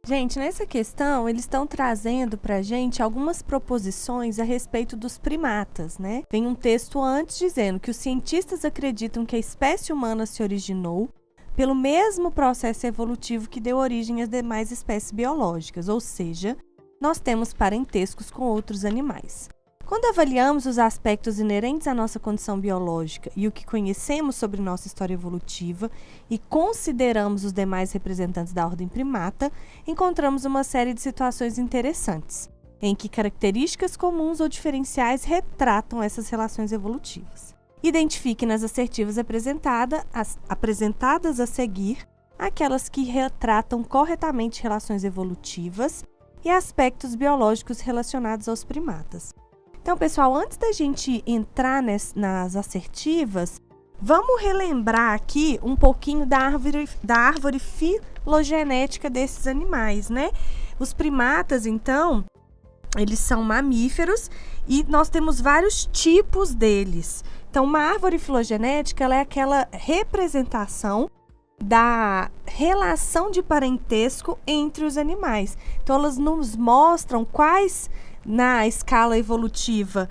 Gente, nessa questão, eles estão trazendo para a gente algumas proposições a respeito dos primatas, né? Tem um texto antes dizendo que os cientistas acreditam que a espécie humana se originou pelo mesmo processo evolutivo que deu origem às demais espécies biológicas, ou seja, nós temos parentescos com outros animais. Quando avaliamos os aspectos inerentes à nossa condição biológica e o que conhecemos sobre nossa história evolutiva e consideramos os demais representantes da ordem primata, encontramos uma série de situações interessantes, em que características comuns ou diferenciais retratam essas relações evolutivas. Identifique nas assertivas apresentadas a seguir aquelas que retratam corretamente relações evolutivas e aspectos biológicos relacionados aos primatas. Então, pessoal, antes da gente entrar nas assertivas, vamos relembrar aqui um pouquinho da árvore filogenética desses animais, né? Os primatas, então, eles são mamíferos e nós temos vários tipos deles. Então, uma árvore filogenética ela é aquela representação da relação de parentesco entre os animais. Então, elas nos mostram quais na escala evolutiva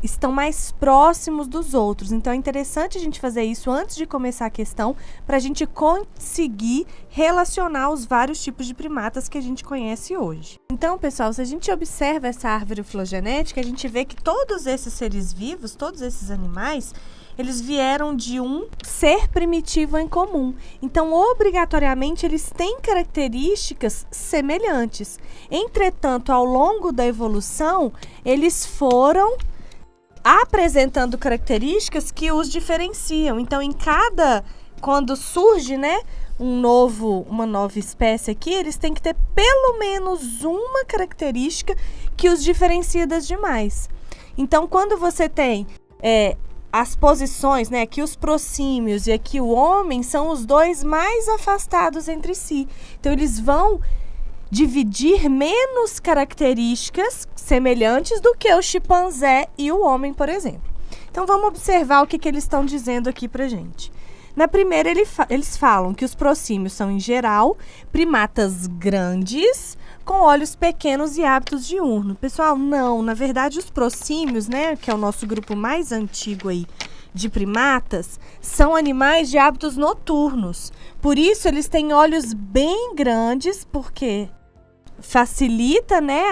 estão mais próximos dos outros. Então é interessante a gente fazer isso antes de começar a questão para a gente conseguir relacionar os vários tipos de primatas que a gente conhece hoje. Então, pessoal, se a gente observa essa árvore filogenética, a gente vê que todos esses seres vivos, todos esses animais, eles vieram de um ser primitivo em comum. Então, obrigatoriamente, eles têm características semelhantes. Entretanto, ao longo da evolução, eles foram apresentando características que os diferenciam. Então, quando surge, né, uma nova espécie aqui, eles têm que ter pelo menos uma característica que os diferencia das demais. Então, quando você tem as posições, né, aqui os prosímios e aqui o homem são os dois mais afastados entre si. Então, eles vão dividir menos características semelhantes do que o chimpanzé e o homem, por exemplo. Então, vamos observar o que eles estão dizendo aqui pra gente. Na primeira, eles falam que os prosímios são, em geral, primatas grandes, com olhos pequenos e hábitos diurnos. Pessoal, não. Na verdade, os prosímios, né, que é o nosso grupo mais antigo aí de primatas, são animais de hábitos noturnos. Por isso, eles têm olhos bem grandes, porque facilita, né,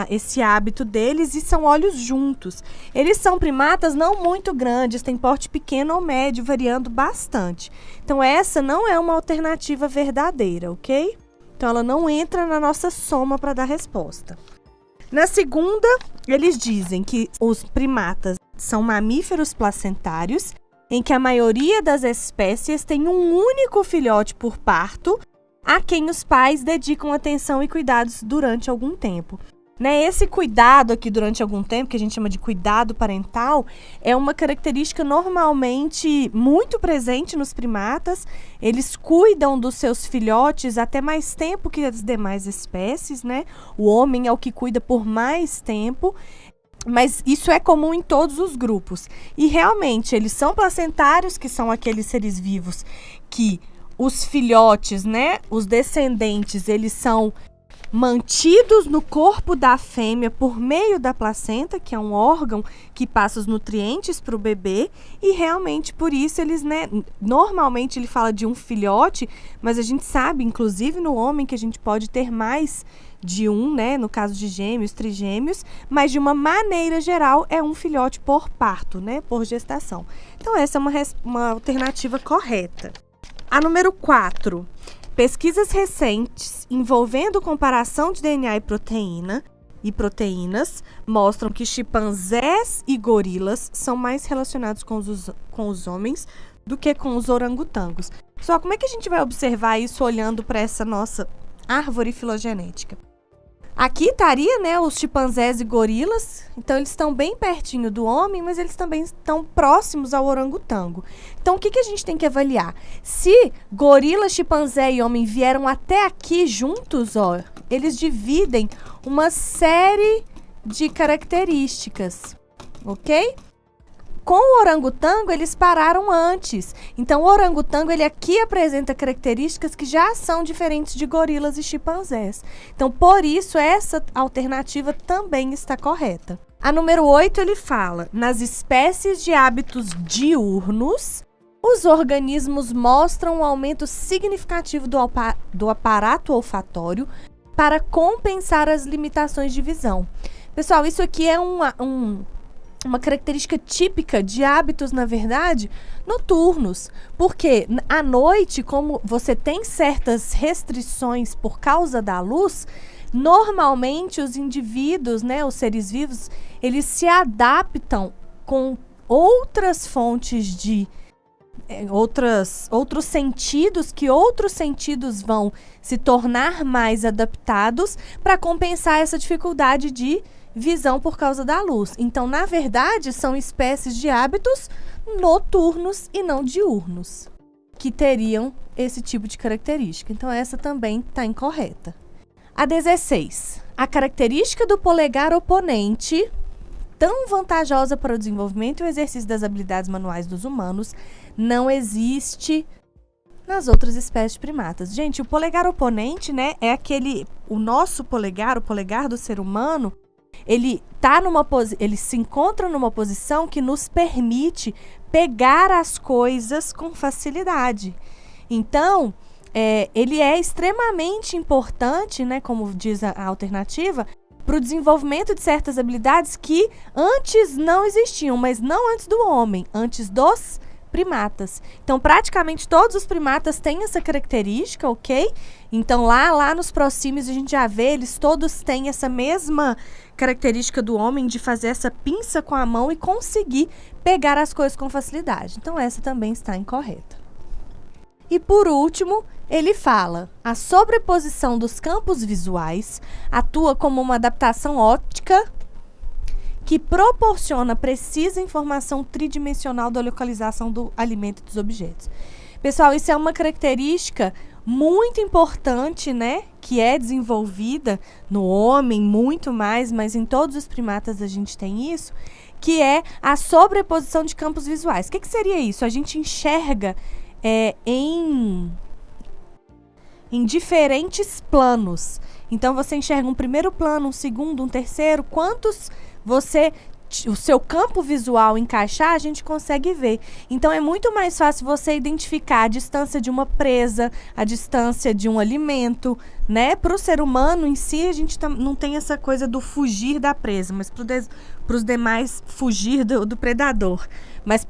esse hábito deles, e são olhos juntos. Eles são primatas não muito grandes, têm porte pequeno ou médio, variando bastante. Então, essa não é uma alternativa verdadeira, ok? Então, ela não entra na nossa soma para dar resposta. Na segunda, eles dizem que os primatas são mamíferos placentários, em que a maioria das espécies tem um único filhote por parto, a quem os pais dedicam atenção e cuidados durante algum tempo. Esse cuidado aqui durante algum tempo, que a gente chama de cuidado parental, é uma característica normalmente muito presente nos primatas. Eles cuidam dos seus filhotes até mais tempo que as demais espécies, né? O homem é o que cuida por mais tempo, mas isso é comum em todos os grupos. E realmente, eles são placentários, que são aqueles seres vivos que os filhotes, né, os descendentes, eles são mantidos no corpo da fêmea por meio da placenta, que é um órgão que passa os nutrientes para o bebê, e realmente por isso eles, né, normalmente ele fala de um filhote, mas a gente sabe, inclusive no homem, que a gente pode ter mais de um, né, no caso de gêmeos, trigêmeos, mas de uma maneira geral é um filhote por parto, né, por gestação. Então essa é uma alternativa correta. A número 4. Pesquisas recentes envolvendo comparação de DNA e proteínas mostram que chimpanzés e gorilas são mais relacionados com os homens do que com os orangotangos. Só como é que a gente vai observar isso olhando para essa nossa árvore filogenética? Aqui estaria, né, os chimpanzés e gorilas, então eles estão bem pertinho do homem, mas eles também estão próximos ao orangotango. Então, o que a gente tem que avaliar? Se gorila, chimpanzé e homem vieram até aqui juntos, eles dividem uma série de características, ok? Com o orangotango, eles pararam antes. Então, o orangotango, ele aqui apresenta características que já são diferentes de gorilas e chimpanzés. Então, por isso, essa alternativa também está correta. A número 8, ele fala, nas espécies de hábitos diurnos, os organismos mostram um aumento significativo do aparato olfatório para compensar as limitações de visão. Pessoal, isso aqui é uma característica típica de hábitos, na verdade, noturnos. Porque à noite, como você tem certas restrições por causa da luz, normalmente os indivíduos, né, os seres vivos, eles se adaptam com outras fontes de outros sentidos, que outros sentidos vão se tornar mais adaptados para compensar essa dificuldade de visão por causa da luz. Então, na verdade, são espécies de hábitos noturnos e não diurnos que teriam esse tipo de característica. Então, essa também está incorreta. A 16. A característica do polegar oponente, tão vantajosa para o desenvolvimento e o exercício das habilidades manuais dos humanos, não existe nas outras espécies de primatas. Gente, o polegar oponente, né, é o nosso polegar, o polegar do ser humano, ele se encontra numa posição que nos permite pegar as coisas com facilidade. Então, ele é extremamente importante, né, como diz a alternativa, para o desenvolvimento de certas habilidades que antes não existiam, mas não antes do homem, antes dos primatas. Então, praticamente todos os primatas têm essa característica, ok? Então, lá nos prosímios a gente já vê, eles todos têm essa mesma característica do homem de fazer essa pinça com a mão e conseguir pegar as coisas com facilidade. Então, essa também está incorreta. E por último, ele fala, a sobreposição dos campos visuais atua como uma adaptação óptica que proporciona precisa informação tridimensional da localização do alimento e dos objetos. Pessoal, isso é uma característica muito importante, né? Que é desenvolvida no homem muito mais, mas em todos os primatas a gente tem isso, que é a sobreposição de campos visuais. O que seria isso? A gente enxerga em diferentes planos. Então, você enxerga um primeiro plano, um segundo, um terceiro. Quantos o seu campo visual encaixar, a gente consegue ver. Então, é muito mais fácil você identificar a distância de uma presa, a distância de um alimento, né? Para o ser humano em si, a gente não tem essa coisa do fugir da presa, mas para os demais, fugir do predador. Mas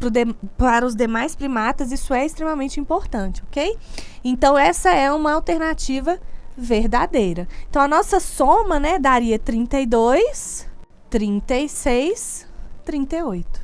para os demais primatas, isso é extremamente importante, ok? Então, essa é uma alternativa verdadeira. Então, a nossa soma, né, daria 32, 36, 38.